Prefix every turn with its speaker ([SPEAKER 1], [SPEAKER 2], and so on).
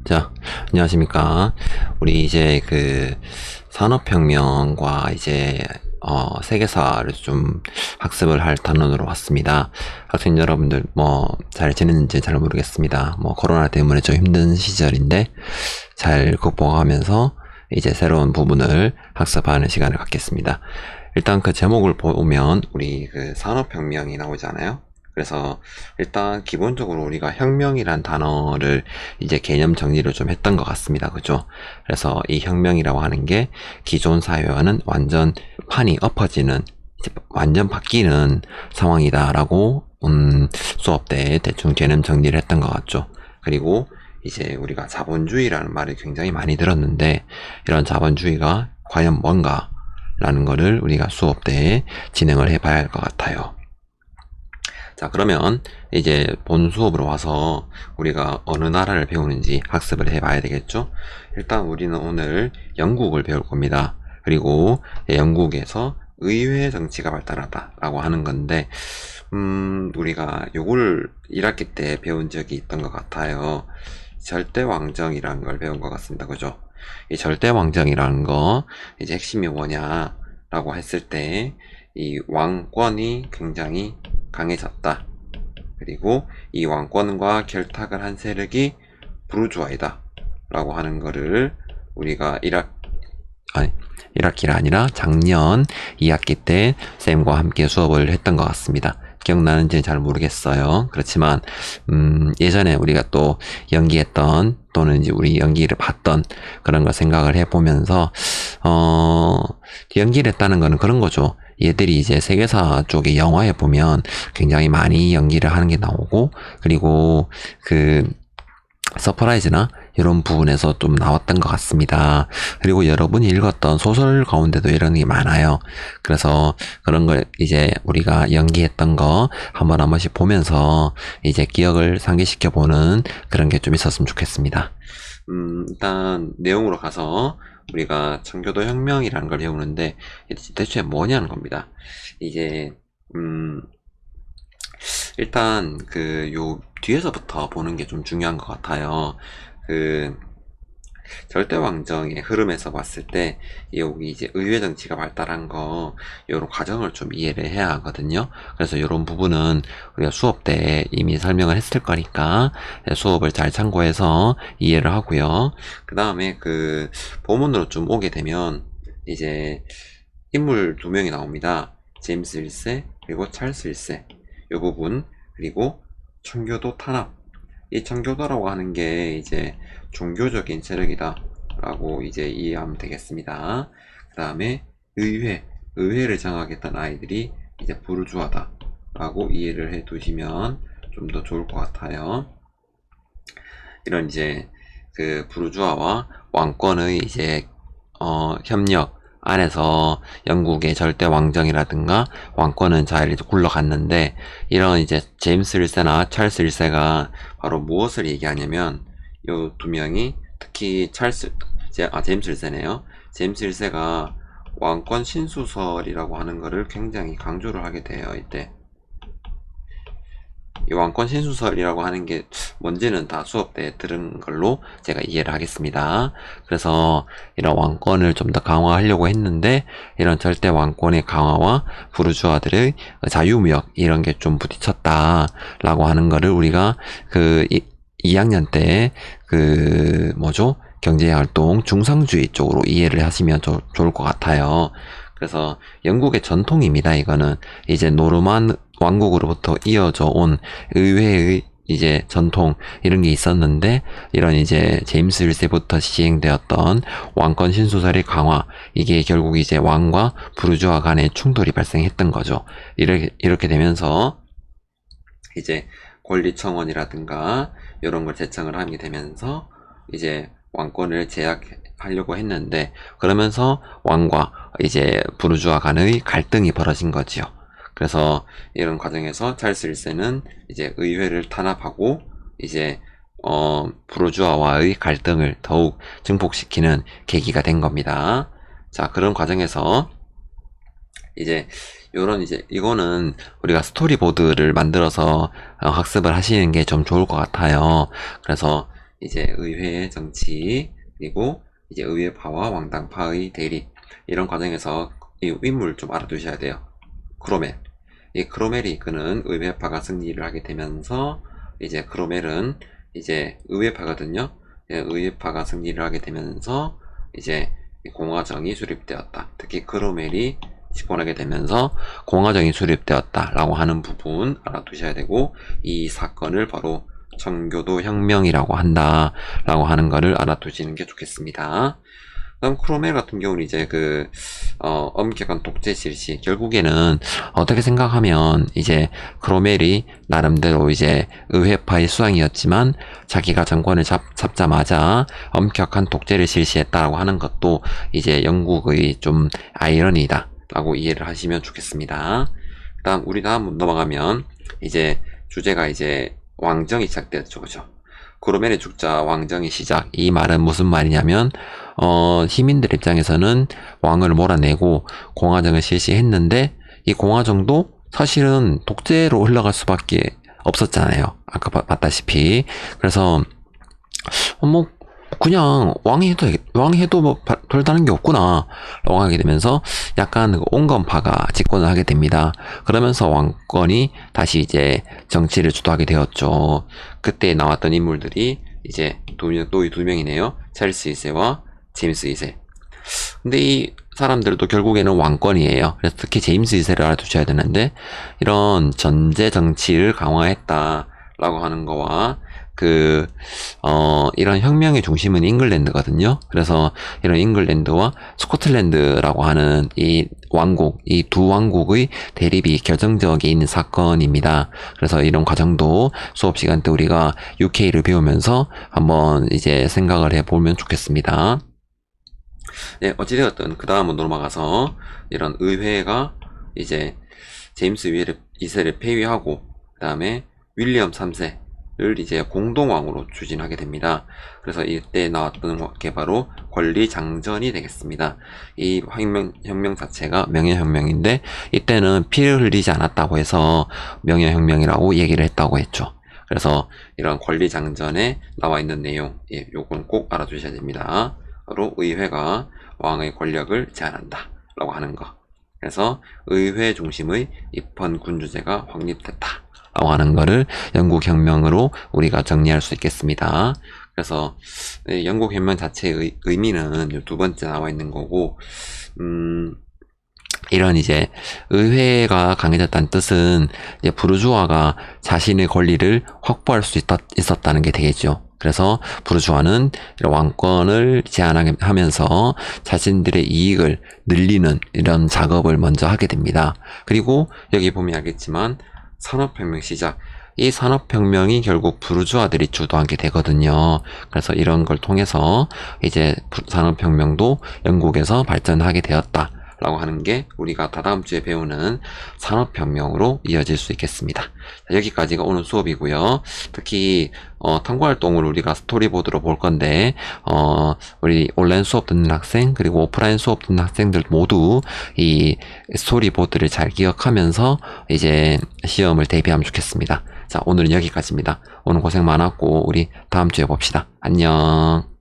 [SPEAKER 1] 자, 안녕하십니까. 우리 이제 그 산업혁명과 이제 세계사를 좀 학습을 할 단원으로 왔습니다. 학생 여러분들 뭐 잘 지냈는지 잘 모르겠습니다. 뭐 코로나 때문에 좀 힘든 시절인데 잘 극복하면서 이제 새로운 부분을 학습하는 시간을 갖겠습니다. 일단 그 제목을 보면 우리 그 산업혁명이 나오잖아요. 그래서 일단 기본적으로 우리가 혁명이란 단어를 이제 개념 정리를 좀 했던 것 같습니다. 그죠? 그래서 이 혁명이라고 하는 게 기존 사회와는 완전 판이 엎어지는, 이제 완전 바뀌는 상황이다라고 수업 때 대충 개념 정리를 했던 것 같죠. 그리고 이제 우리가 자본주의라는 말을 굉장히 많이 들었는데, 이런 자본주의가 과연 뭔가 라는 거를 우리가 수업 때 진행을 해봐야 할 것 같아요. 자, 그러면 이제 본 수업으로 와서 우리가 어느 나라를 배우는지 학습을 해봐야 되겠죠? 일단 우리는 오늘 영국을 배울 겁니다. 그리고 영국에서 의회 정치가 발달하다 라고 하는 건데, 우리가 요걸 1학기 때 배운 적이 있던 것 같아요. 절대왕정이라는 걸 배운 것 같습니다. 그죠? 이 절대왕정이라는 거, 이제 핵심이 뭐냐 라고 했을 때, 이 왕권이 굉장히 강해졌다. 그리고 이 왕권과 결탁을 한 세력이 부르주아이다 라고 하는 거를 우리가 1학기가 아니라 작년 2학기 때 쌤과 함께 수업을 했던 것 같습니다. 기억나는지 잘 모르겠어요. 그렇지만 예전에 우리가 또 연기했던, 또는 이제 우리 연기를 봤던 그런 걸 생각을 해보면서 연기를 했다는 거는 그런 거죠. 얘들이 이제 세계사 쪽의 영화에 보면 굉장히 많이 연기를 하는 게 나오고, 그리고 그 서프라이즈나 이런 부분에서 좀 나왔던 것 같습니다. 그리고 여러분이 읽었던 소설 가운데도 이런 게 많아요. 그래서 그런 걸 이제 우리가 연기했던 거 한 번씩 보면서 이제 기억을 상기시켜 보는 그런 게 좀 있었으면 좋겠습니다. 일단 내용으로 가서 우리가 청교도 혁명이라는 걸 배우는데, 대체 뭐냐는 겁니다. 이제 일단 그 요 뒤에서부터 보는 게 좀 중요한 것 같아요. 그 절대왕정의 흐름에서 봤을 때 여기 이제 의회 정치가 발달한 거, 요런 과정을 좀 이해를 해야 하거든요. 그래서 요런 부분은 우리가 수업 때 이미 설명을 했을 거니까 수업을 잘 참고해서 이해를 하고요. 그 다음에 그 본문으로 좀 오게 되면 이제 인물 두 명이 나옵니다. 제임스 1세 그리고 찰스 1세, 요 부분, 그리고 청교도 탄압. 이 청교도라고 하는 게 이제 종교적인 세력이다 라고 이제 이해하면 되겠습니다. 그 다음에 의회를 장악했던 아이들이 이제 부르주아다 라고 이해를 해 두시면 좀 더 좋을 것 같아요. 이런 이제 그 부르주아와 왕권의 이제 협력 안에서 영국의 절대 왕정이라든가 왕권은 잘 굴러갔는데, 이런 이제 제임스 1세나 찰스 1세가 바로 무엇을 얘기하냐면, 요 두 명이 특히 제임스 1세네요. 제임스 1세가 왕권 신수설이라고 하는 거를 굉장히 강조를 하게 돼요. 이때 이 왕권 신수설이라고 하는 게 뭔지는 다 수업 때 들은 걸로 제가 이해를 하겠습니다. 그래서 이런 왕권을 좀 더 강화하려고 했는데, 이런 절대 왕권의 강화와 부르주아들의 자유무역 이런 게 좀 부딪혔다라고 하는 거를 우리가 그 2학년 때 그 뭐죠? 경제활동 중상주의 쪽으로 이해를 하시면 좋을 것 같아요. 그래서 영국의 전통입니다. 이거는 이제 노르만 왕국으로부터 이어져 온 의회의 이제 전통, 이런 게 있었는데, 이런 이제 제임스 1세부터 시행되었던 왕권 신수설의 강화, 이게 결국 이제 왕과 부르주아 간의 충돌이 발생했던 거죠. 이렇게 되면서 이제 권리청원이라든가 이런 걸 제청을 하게 되면서 이제 왕권을 제약하려고 했는데, 그러면서 왕과 이제 부르주아 간의 갈등이 벌어진 거지요. 그래서 이런 과정에서 찰스 1세는 이제 의회를 탄압하고 이제 부르주아와의 갈등을 더욱 증폭시키는 계기가 된 겁니다. 자, 그런 과정에서 이제 요런 이제 이거는 우리가 스토리보드를 만들어서 학습을 하시는 게 좀 좋을 것 같아요. 그래서 이제 의회 정치, 그리고 이제 의회파와 왕당파의 대립, 이런 과정에서 이 인물 좀 알아두셔야 돼요. 크로멜. 이 크로멜이 이끄는 의회파가 승리를 하게 되면서 이제 크로멜은 이제 의회파거든요. 예, 의회파가 승리를 하게 되면서 이제 공화정이 수립되었다. 특히 크로멜이 집권하게 되면서 공화정이 수립되었다라고 하는 부분 알아두셔야 되고, 이 사건을 바로 청교도 혁명이라고 한다라고 하는 거를 알아두시는 게 좋겠습니다. 다음 크로멜 같은 경우는 이제 엄격한 독재 실시, 결국에는 어떻게 생각하면 이제 크로멜이 나름대로 이제 의회파의 수장이었지만 자기가 정권을 잡자마자 엄격한 독재를 실시했다라고 하는 것도 이제 영국의 좀 아이러니다 라고 이해를 하시면 좋겠습니다. 다음 넘어가면 이제 주제가 이제 왕정이 시작되었죠. 그죠? 크로멜이 죽자 왕정이 시작. 이 말은 무슨 말이냐면 시민들 입장에서는 왕을 몰아내고 공화정을 실시했는데, 이 공화정도 사실은 독재로 흘러갈 수밖에 없었잖아요. 아까 봤다시피. 그래서 뭐 그냥 왕이 해도 뭐 별다른 게 없구나 라고 하게 되면서 약간 온건파가 집권을 하게 됩니다. 그러면서 왕권이 다시 이제 정치를 주도하게 되었죠. 그때 나왔던 인물들이 이제 또 두 명이네요. 찰스 2세와 제임스 2세. 근데 이 사람들도 결국에는 왕권이에요. 그래서 특히 제임스 2세를 알아두셔야 되는데, 이런 전제 정치를 강화했다라고 하는 거와 이런 혁명의 중심은 잉글랜드거든요. 그래서 이런 잉글랜드와 스코틀랜드라고 하는 이 두 왕국의 대립이 결정적인 사건입니다. 그래서 이런 과정도 수업 시간 때 우리가 UK를 배우면서 한번 이제 생각을 해보면 좋겠습니다. 네, 어찌되었든 그 다음은 넘어가서 이런 의회가 이제 제임스 2세를 폐위하고, 그 다음에 윌리엄 3세를 이제 공동왕으로 추진하게 됩니다. 그래서 이때 나왔던 게 바로 권리장전이 되겠습니다. 이 혁명 자체가 명예혁명인데, 이때는 피를 흘리지 않았다고 해서 명예혁명이라고 얘기를 했다고 했죠. 그래서 이런 권리장전에 나와 있는 내용, 요건 꼭 알아두셔야 됩니다. 바로 의회가 왕의 권력을 제한한다 라고 하는 거. 그래서 의회 중심의 입헌 군주제가 확립됐다 라고 하는 거를 영국 혁명으로 우리가 정리할 수 있겠습니다. 그래서 영국 혁명 자체의 의미는 두 번째 나와 있는 거고, 이런 이제 의회가 강해졌다는 뜻은 이제 부르주아가 자신의 권리를 확보할 수 있었다는 게 되겠죠. 그래서 부르주아는 왕권을 제한하면서 자신들의 이익을 늘리는 이런 작업을 먼저 하게 됩니다. 그리고 여기 보면 알겠지만 산업혁명 시작. 이 산업혁명이 결국 부르주아들이 주도하게 되거든요. 그래서 이런 걸 통해서 이제 산업혁명도 영국에서 발전하게 되었다 라고 하는 게 우리가 다다음 주에 배우는 산업혁명으로 이어질 수 있겠습니다. 자, 여기까지가 오늘 수업이고요. 특히 탐구활동을 우리가 스토리보드로 볼 건데, 우리 온라인 수업 듣는 학생 그리고 오프라인 수업 듣는 학생들 모두 이 스토리보드를 잘 기억하면서 이제 시험을 대비하면 좋겠습니다. 자, 오늘은 여기까지입니다. 오늘 고생 많았고 우리 다음 주에 봅시다. 안녕.